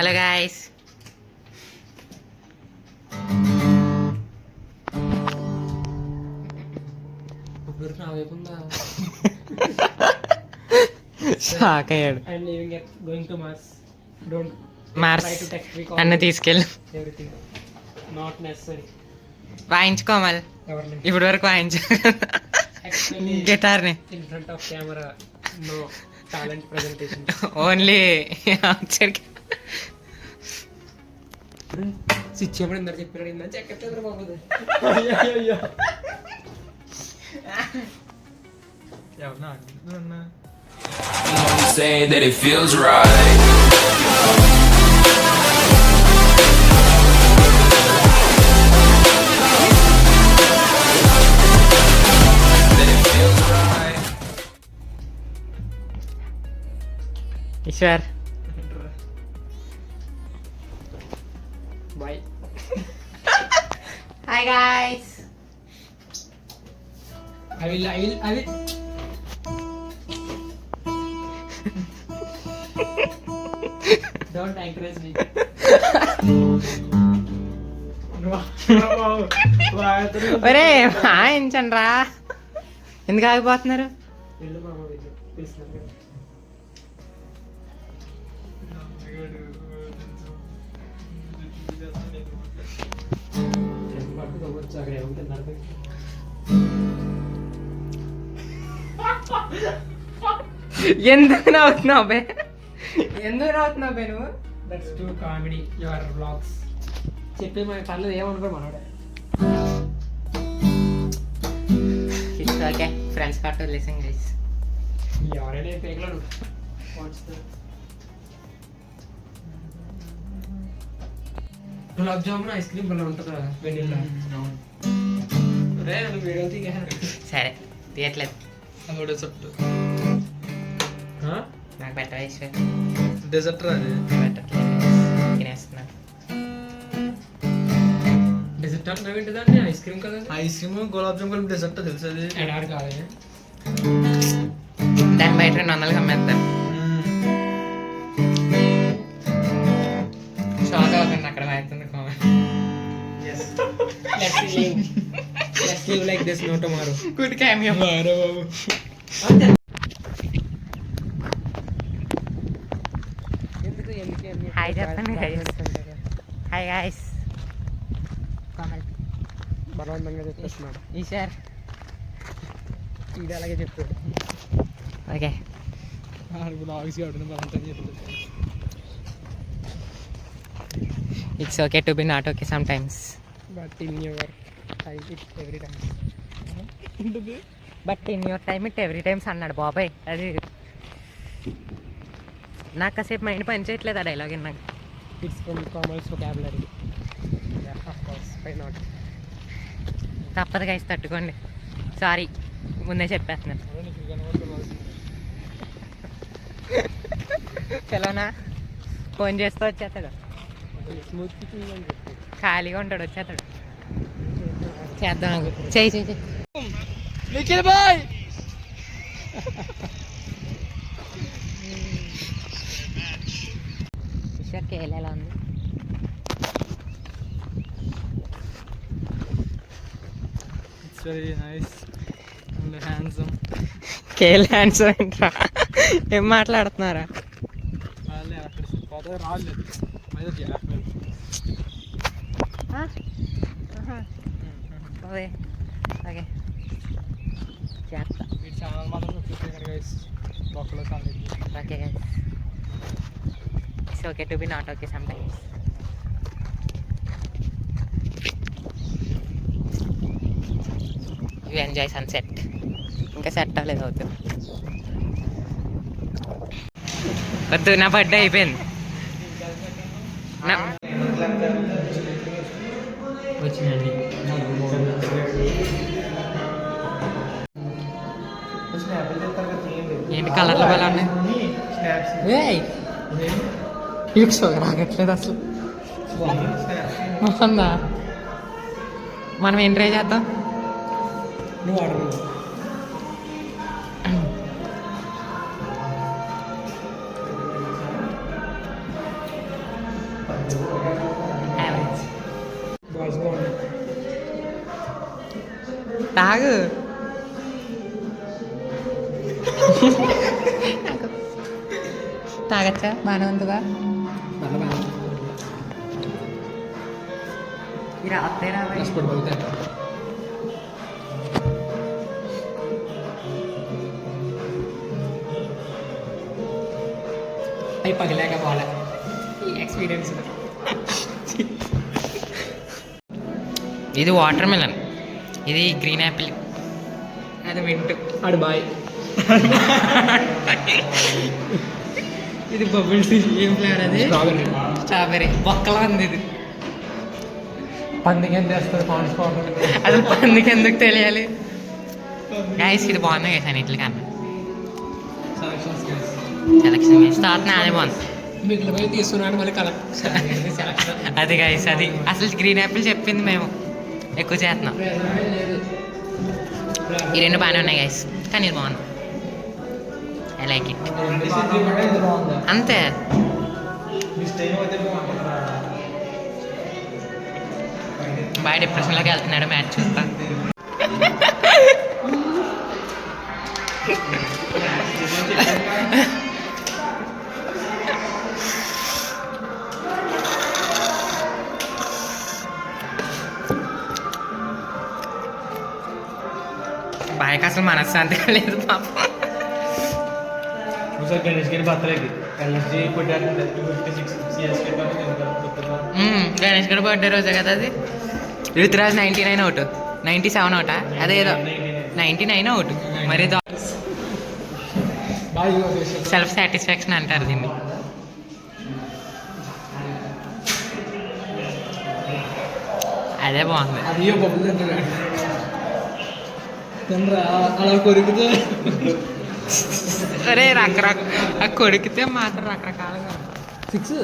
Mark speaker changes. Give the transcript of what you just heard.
Speaker 1: Hello guys, shock అయ్యాడు. Mars నన్ను తీసుకెళ్ళు. వాయించుకోమల్, ఇప్పటి వరకు వాయించు గిటార్ని. ఓన్లీ
Speaker 2: స్విచ్ ఎప్పుడు ఇందరు చెప్పాడు చెక్కట్లేదు బాబు.
Speaker 3: Say that it feels right.
Speaker 1: Eshwar
Speaker 2: bye.
Speaker 1: Hi guys.
Speaker 2: I will don't encourage me.
Speaker 1: ఒరే వాయించండి రా, ఎందుకు ఆగిపోతున్నారు?
Speaker 2: వెళ్ళు మామ, వెళ్ళు పిలుస్తున్నాను కదా. అక్కడ ఏముంటుంది?
Speaker 1: ఎందుకు నవ్వుతున్నావు బే? ఎందుకు నవ్వుతున్నావు బే నువ్వు?
Speaker 2: That's two comedy your vlogs. చెప్పే మా పర్లేదు, ఏమనుకో మనోడే.
Speaker 1: It's okay, friends part listen guys.
Speaker 2: ఎవరైనా పేకలాడు. గులాబ్ జామున్ ఐస్ క్రీమ్ బల్ల ఉంటుంది కదా, వెనిల్లా. రే నువ్వు వీడియో తీగా.
Speaker 1: సరే తీయట్లేదు,
Speaker 4: అదొక చెట్టు
Speaker 1: నాకు పెట్టవా ఈశ్వర్?
Speaker 4: డెజర్ట్ అది
Speaker 1: పెట్టట్లేదు, తినేస్తున్నాను.
Speaker 2: డెజర్ట్ అంటే ఏంటిదండి? ఐస్ క్రీమ్ కదా.
Speaker 4: ఐస్ క్రీమ్ గులాబ్ జామ్ కలిపి డెజర్ట్ తెలుసు అది.
Speaker 2: ఎడారు కాదు.
Speaker 1: దాని బయట 200కి అమ్మేస్తారు. షాక్ అవ్వకండి, అక్కడ అవుతుంది comment.
Speaker 2: Let's live like this, no tomorrow.
Speaker 1: Good cameo
Speaker 4: అరే బాబు.
Speaker 1: హాయ్ చెప్పండి guys. Hi guys. కామెంట్
Speaker 2: బలవంతంగా చెప్పేస్తున్నాడు
Speaker 1: ఈశ్వర్.
Speaker 2: ఇది అలాగే చెప్పాడు.
Speaker 1: ఓకే,
Speaker 2: బ్లాగ్స్ కాబట్టి బలవంతంగా చెప్తాడు.
Speaker 1: It's okay to be not okay some times.
Speaker 2: But in your time it every time.
Speaker 1: But in your time it every times అన్నాడు బాబాయ్. అది నాకు కాసేపు మైండ్ పని చేయట్లేదు ఆ డైలాగ్ నాకు.
Speaker 2: It's from commerce vocabulary. Of course, why not.
Speaker 1: తప్పదు గైస్, తట్టుకోండి. సారీ, ముందే చెప్పేస్తున్నాను. చలోనా, ఫోన్ చేస్తూ వచ్చేస్తాడు.
Speaker 2: స్మూత్ కింగ్ అని చెప్పి
Speaker 1: ఖాళీగా ఉంటాడు, వచ్చేస్తాడు. చేద్దాం నాకు. చెయ్యి చెయ్యి చెయ్యి.
Speaker 2: నిఖిల్ బాయ్.
Speaker 1: ఈశ్వర్ కేల్ ఎలా ఉంది?
Speaker 4: It's very nice and handsome.
Speaker 1: కేల్ హ్యాండ్సమ్ ఏంట్రా? ఏం మాట్లాడుతున్నారా?
Speaker 4: వాళ్ళే అక్కడ పోతే రాలేదు అయితే
Speaker 1: ఓకే ఓకే చేస్తా.
Speaker 4: మీ ఛానల్ మాత్రం చూపించారు గైస్. బొక్కలో కాలేదు.
Speaker 1: Okay guys, it's okay to be not okay some times. You enjoy sunset. ఇంకా సెట్ అవ్వలేదు, అవుతుంది. వద్దు, నా బర్త్డే అయిపోయింది.
Speaker 2: వచ్చిందండి.
Speaker 1: ఏంటి కలర్లు ఎలా ఉన్నాయి? రాగట్లేదు అసలు. బాగుందా? మనం ఏం ట్రై చేద్దాం?
Speaker 2: నువ్వు ఆర్డర్
Speaker 1: యావరేజ్.
Speaker 4: బాల్స్ బాగున్నాయి.
Speaker 1: తాగు. తాగచ్చా? బాగానే ఉందిగా. ఇది రాత్రేనా
Speaker 2: స్పోర్ట్ బగుతాయి. అవి పగిలాక పోలే ఈ ఎక్స్పీరియన్స్.
Speaker 1: ఇది వాటర్ మెలన్, ఇది గ్రీన్ యాపిల్, అది మింట్.
Speaker 2: ఆడు బాయ్.
Speaker 1: ఇది బబుల్స్. ఏం ఫ్లేవర్ అది?
Speaker 2: స్ట్రాబెర్రీ.
Speaker 1: స్ట్రాబెర్రీ. బొక్కలా ఉంది ఇది.
Speaker 2: పందికి ఎంత వేస్తారు పాన్స్ పౌడర్?
Speaker 1: అది పందికి ఎందుకు తెలియాలి? గైస్ ఇది బాగుంది గైస్ అన్నింటి కన్నా. సెలక్షన్ స్టార్ట్ నాదే బాగుంది.
Speaker 2: మిగిలిన పోయి తీసుకున్నాడు మళ్ళీ కలెక్ట్.
Speaker 1: అది గైస్ అది అసలు గ్రీన్ యాపిల్ చెప్పింది మేము ఎక్కువ చేస్తున్నాం. ఈ రెండు బాగానే ఉన్నాయి గైస్, కానీ ఇది బాగుంది. I like it. అంతే. బాగా డిప్రెషన్లోకి వెళ్తున్నాడు మ్యాచ్ చూస్తా. బాయ్కి అసలు మనశ్శాంతిగా లేదు పాపం.
Speaker 2: గణేష్ గారి బర్త్డేకి ఎల్ఎస్జీ కొట్టారు 256 సిఎస్కే.
Speaker 1: గణేష్ గడ బర్త్డే రోజే కదా అది. ఋతురాజ్ 99 అవుట్, 97 అవుటా అదేదో 99 అవుట్. మరి సెల్ఫ్ సాటిస్ఫాక్షన్ అంటారు దీన్ని. అదే బాగుంది.
Speaker 2: అది బొబ్బులు తింటాడు అలా కొరికితే.
Speaker 1: అరే రకరకాల కొడికితే మాత్రం రకరకాలుగా
Speaker 2: 6